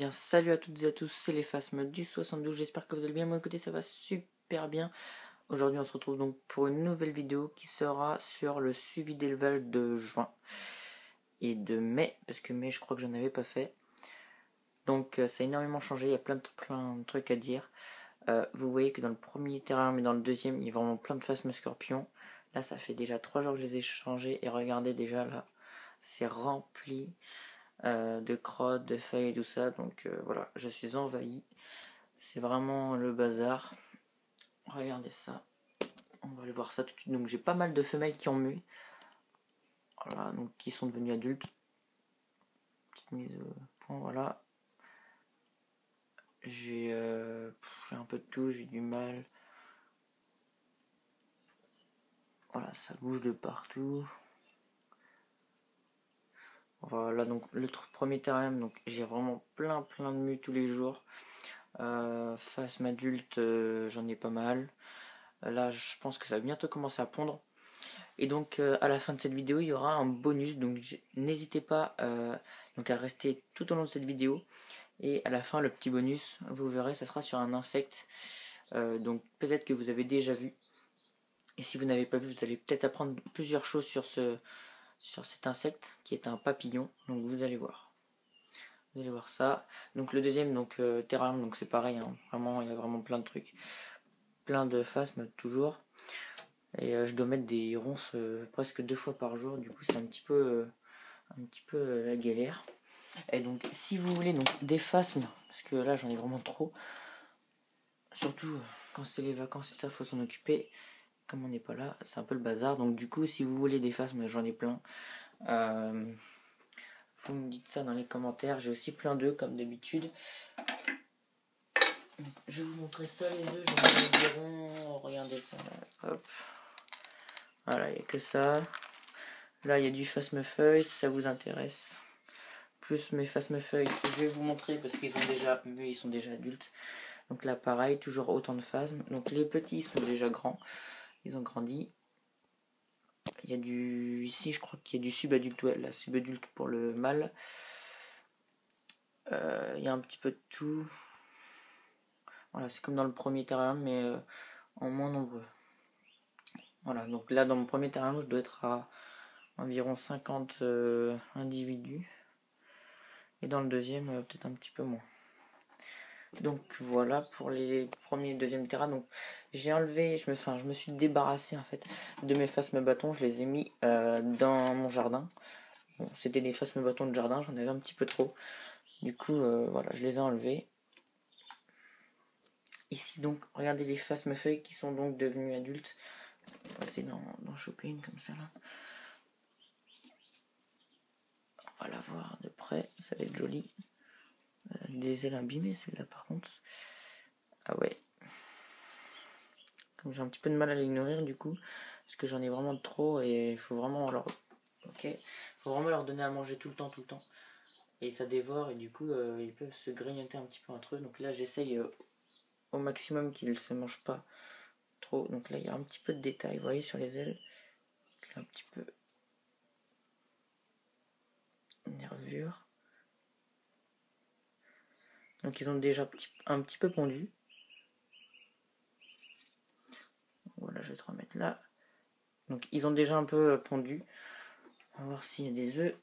bien, salut à toutes et à tous, c'est les Phasmes du 72, j'espère que vous allez bien, moi écoutez ça va super bien. Aujourd'hui on se retrouve donc pour une nouvelle vidéo qui sera sur le suivi d'élevage de juin et de mai, parce que mai je crois que j'en avais pas fait. Donc ça a énormément changé, il y a plein de trucs à dire. Vous voyez que dans le premier terrain mais dans le deuxième il y a vraiment plein de Phasmes scorpions. Là ça fait déjà 3 jours que je les ai changés et regardez déjà là, c'est rempli de crottes, de feuilles et tout ça, donc voilà, je suis envahi, c'est vraiment le bazar. Regardez ça, on va aller voir ça tout de suite. Donc j'ai pas mal de femelles qui ont mué, voilà, donc qui sont devenues adultes. Petite mise au point, voilà. J'ai un peu de tout, j'ai du mal. Voilà, ça bouge de partout. Voilà, donc le premier terrarium, donc j'ai vraiment plein de mues tous les jours. Phasmes adultes, j'en ai pas mal. Là, je pense que ça va bientôt commencer à pondre. Et donc, à la fin de cette vidéo, il y aura un bonus. Donc, n'hésitez pas donc à rester tout au long de cette vidéo. Et à la fin, le petit bonus, vous verrez, ça sera sur un insecte. Donc, peut-être que vous avez déjà vu. Et si vous n'avez pas vu, vous allez peut-être apprendre plusieurs choses sur cet insecte qui est un papillon. Donc, vous allez voir. Vous allez voir ça. Donc, le deuxième, donc terrarium, donc c'est pareil. Hein, vraiment, il y a vraiment plein de trucs. Plein de phasmes toujours. Et je dois mettre des ronces presque 2 fois par jour. Du coup, c'est un petit peu la galère. Et donc, si vous voulez donc des phasmes, parce que là, j'en ai vraiment trop. Surtout quand c'est les vacances et ça, faut s'en occuper. Comme on n'est pas là, c'est un peu le bazar. Donc, du coup, si vous voulez des phasmes, j'en ai plein. Vous me dites ça dans les commentaires. J'ai aussi plein d'œufs, comme d'habitude. Je vais vous montrer ça, les œufs. J'en ai environ. Regardez ça. Là. Hop. Voilà, il n'y a que ça. Là, il y a du phasme-feuille, si ça vous intéresse. Plus mes phasme-feuilles, je vais vous montrer parce qu'ils ont déjà ils sont déjà adultes. Donc là, pareil, toujours autant de phasmes. Donc les petits sont déjà grands. Ils ont grandi. Il y a du... Ici, je crois qu'il y a du subadulte. Ouais, la subadulte pour le mâle. Il y a un petit peu de tout. Voilà, c'est comme dans le premier terrarium, mais en moins nombreux. Voilà, donc là, dans mon premier terrarium, je dois être à environ 50 individus. Et dans le deuxième, peut-être un petit peu moins. Donc voilà pour les premiers et deuxième terrain. Donc j'ai enlevé, je me suis débarrassé en fait de mes phasmes bâtons. Je les ai mis dans mon jardin. Bon, c'était des phasmes bâtons de jardin, j'en avais un petit peu trop. Du coup, voilà, je les ai enlevés. Ici donc, regardez les phasmes feuilles qui sont donc devenus adultes. On va essayer d'en choper une comme ça là. On va la voir de près, ça va être joli. Des ailes abîmées celle-là par contre. Ah ouais. Comme j'ai un petit peu de mal à les nourrir du coup, parce que j'en ai vraiment trop et il faut vraiment leur donner à manger tout le temps. Et ça dévore et du coup ils peuvent se grignoter un petit peu entre eux. Donc là j'essaye au maximum qu'ils ne se mangent pas trop. Donc là il y a un petit peu de détails, vous voyez sur les ailes. Là, un petit peu nervure. Donc ils ont déjà un petit peu pondu. Voilà, je vais te remettre là. Donc ils ont déjà un peu pondu. On va voir s'il y a des œufs.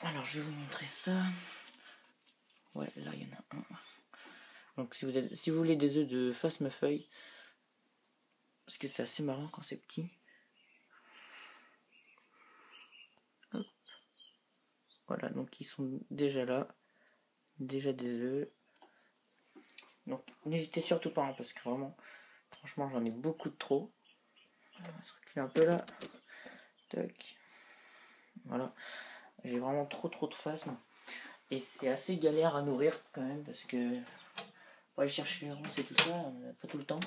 Alors je vais vous montrer ça. Ouais, là il y en a un. Donc si vous voulez des œufs de phasme-feuille, parce que c'est assez marrant quand c'est petit. Hop. Voilà, donc ils sont déjà là. Déjà des œufs. Donc n'hésitez surtout pas, hein, parce que vraiment, franchement j'en ai beaucoup de trop. On va se reculer un peu là. Tac. Voilà. J'ai vraiment trop de phasmes. Et c'est assez galère à nourrir quand même, parce que faut aller chercher les ronces et tout ça, on n'a pas tout le temps.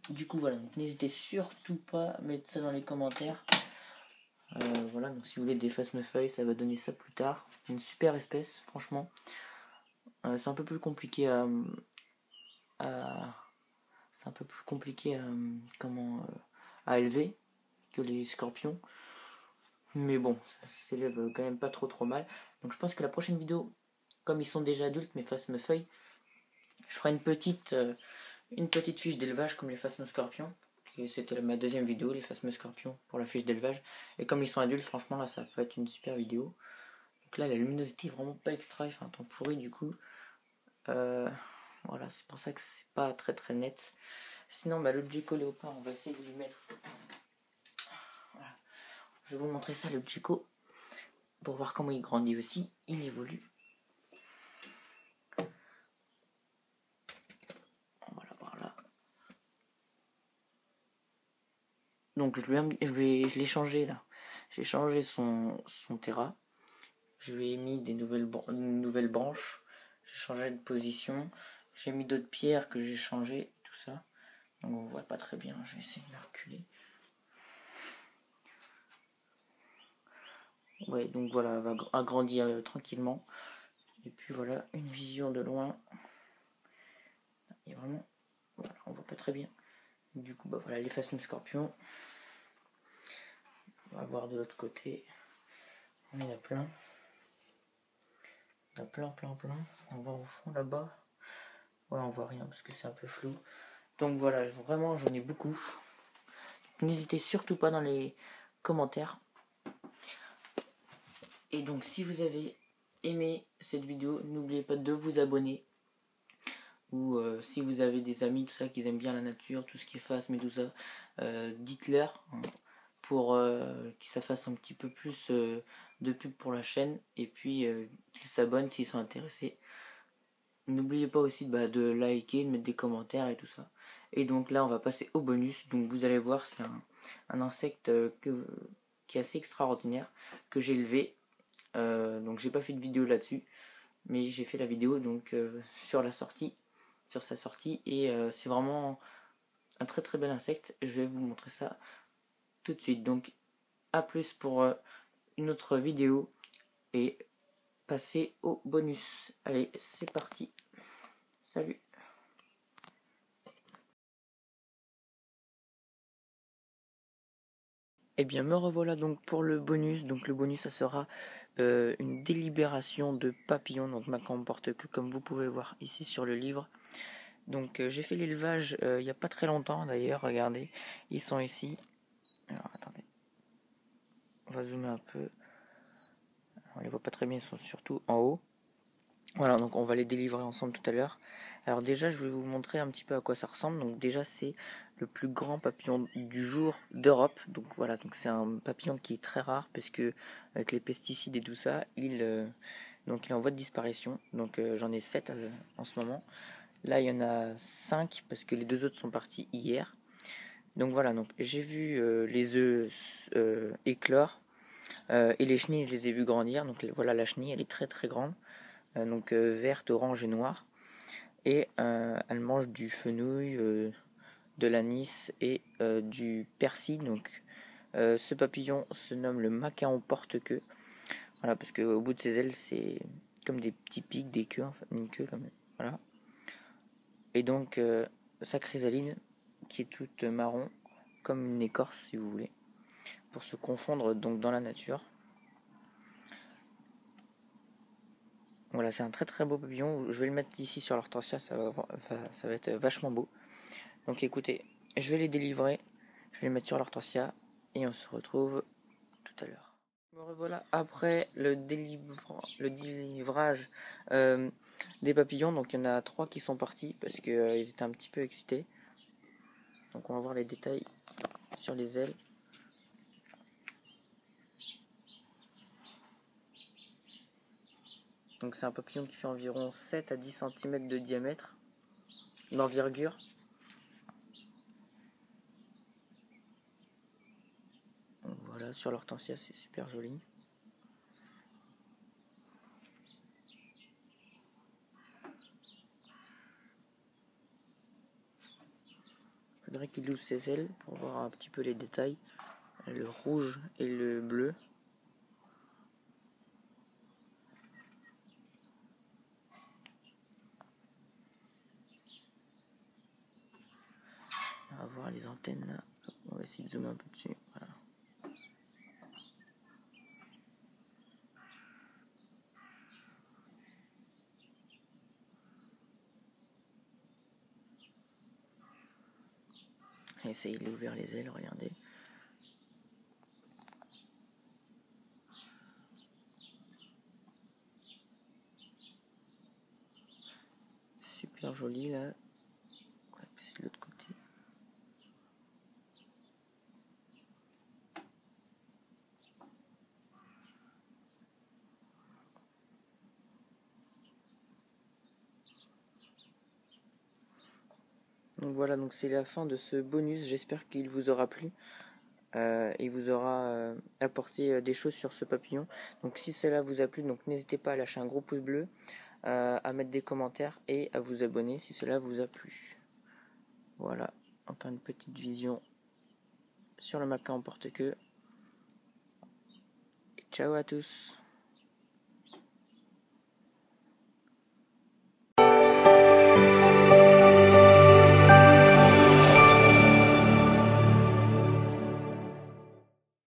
Du coup voilà, donc n'hésitez surtout pas à mettre ça dans les commentaires. Voilà, donc si vous voulez des phasmes-feuilles, ça va donner ça plus tard. Une super espèce, franchement. C'est un peu plus compliqué c'est un peu plus compliqué à élever que les scorpions. Mais bon, ça s'élève quand même pas trop mal. Donc je pense que la prochaine vidéo, comme ils sont déjà adultes, mes phasmofeuilles, je ferai une petite fiche d'élevage comme les phasmoscorpions. C'était ma deuxième vidéo, les phasmoscorpions pour la fiche d'élevage. Et comme ils sont adultes, franchement là ça peut être une super vidéo. Donc là la luminosité est vraiment pas extra, il fait un temps pourri du coup. Voilà, c'est pour ça que c'est pas très très net. Sinon le Gecko léopard, on va essayer de lui mettre. Voilà. Je vais vous montrer ça, le Gecko, pour voir comment il grandit aussi, il évolue. Voilà. Donc je l'ai changé là. J'ai changé son terra. Je lui ai mis une nouvelle branche. J'ai changé de position. J'ai mis d'autres pierres que j'ai changées, tout ça. Donc on voit pas très bien. Je vais essayer de me reculer. Ouais, donc voilà, elle va agrandir tranquillement. Et puis voilà, une vision de loin. Et vraiment, voilà, on voit pas très bien. Du coup, voilà, les phasmoscorpions. On va voir de l'autre côté. Il y en a plein. Il y en a plein. On va au fond là-bas. Ouais, on voit rien parce que c'est un peu flou. Donc voilà, vraiment j'en ai beaucoup. N'hésitez surtout pas dans les commentaires. Et donc si vous avez aimé cette vidéo, n'oubliez pas de vous abonner. Ou si vous avez des amis, tout ça, qui aiment bien la nature, tout ce qui est phasme et tout ça, dites-leur pour qu'ils ça fasse un petit peu plus de pub pour la chaîne. Et puis qu'ils s'abonnent s'ils sont intéressés. N'oubliez pas aussi de liker, de mettre des commentaires et tout ça. Et donc là on va passer au bonus. Donc vous allez voir, c'est un insecte qui est assez extraordinaire, que j'ai élevé. Donc j'ai pas fait de vidéo là-dessus, mais j'ai fait la vidéo donc sur sa sortie. Et c'est vraiment un très très bel insecte. Je vais vous montrer ça tout de suite. Donc à plus pour une autre vidéo. Et passer au bonus. Allez, c'est parti. Salut. Et bien me revoilà donc pour le bonus. Donc le bonus ça sera une délibération de papillons. Donc ma comporte que comme vous pouvez voir ici sur le livre. Donc j'ai fait l'élevage il n'y a pas très longtemps d'ailleurs. Regardez, ils sont ici. Alors attendez, on va zoomer un peu. On les voit pas très bien, ils sont surtout en haut. Voilà, donc on va les délivrer ensemble tout à l'heure. Alors déjà, je vais vous montrer un petit peu à quoi ça ressemble. Donc déjà, c'est le plus grand papillon du jour d'Europe. Donc voilà, donc c'est un papillon qui est très rare parce que avec les pesticides et tout ça, il est en voie de disparition. Donc j'en ai 7 en ce moment. Là, il y en a 5 parce que les 2 autres sont partis hier. Donc voilà, donc j'ai vu les œufs éclore et les chenilles, je les ai vus grandir. Donc voilà, la chenille, elle est très très grande. Donc verte, orange et noire. Et elle mange du fenouil, de l'anis et du persil. Donc ce papillon se nomme le macaon porte-queue. Voilà, parce qu'au bout de ses ailes, c'est comme des petits pics, des queues, enfin, une queue comme voilà. Et donc sa chrysaline qui est toute marron, comme une écorce si vous voulez, pour se confondre donc dans la nature. Voilà, c'est un très très beau papillon. Je vais le mettre ici sur l'hortensia, ça va être vachement beau. Donc écoutez, je vais les délivrer, je vais les mettre sur l'hortensia et on se retrouve tout à l'heure. Me revoilà après le délivrage des papillons. Donc il y en a 3 qui sont partis parce qu'ils étaient un petit peu excités. Donc on va voir les détails sur les ailes. Donc c'est un papillon qui fait environ 7 à 10 cm de diamètre, d'envergure. Voilà, sur l'hortensia, c'est super joli. Il faudrait qu'il ouvre ses ailes pour voir un petit peu les détails. Le rouge et le bleu. On va voir les antennes là. On va essayer de zoomer un peu dessus. Voilà. Et ça, il a ouvert les ailes, regardez. Super joli là. On va passer de l'autre côté. Donc voilà, donc c'est la fin de ce bonus. J'espère qu'il vous aura plu. Il vous aura apporté des choses sur ce papillon. Donc si cela vous a plu, donc n'hésitez pas à lâcher un gros pouce bleu, à mettre des commentaires et à vous abonner si cela vous a plu. Voilà, encore une petite vision sur le Macaon porte-queue. Ciao à tous.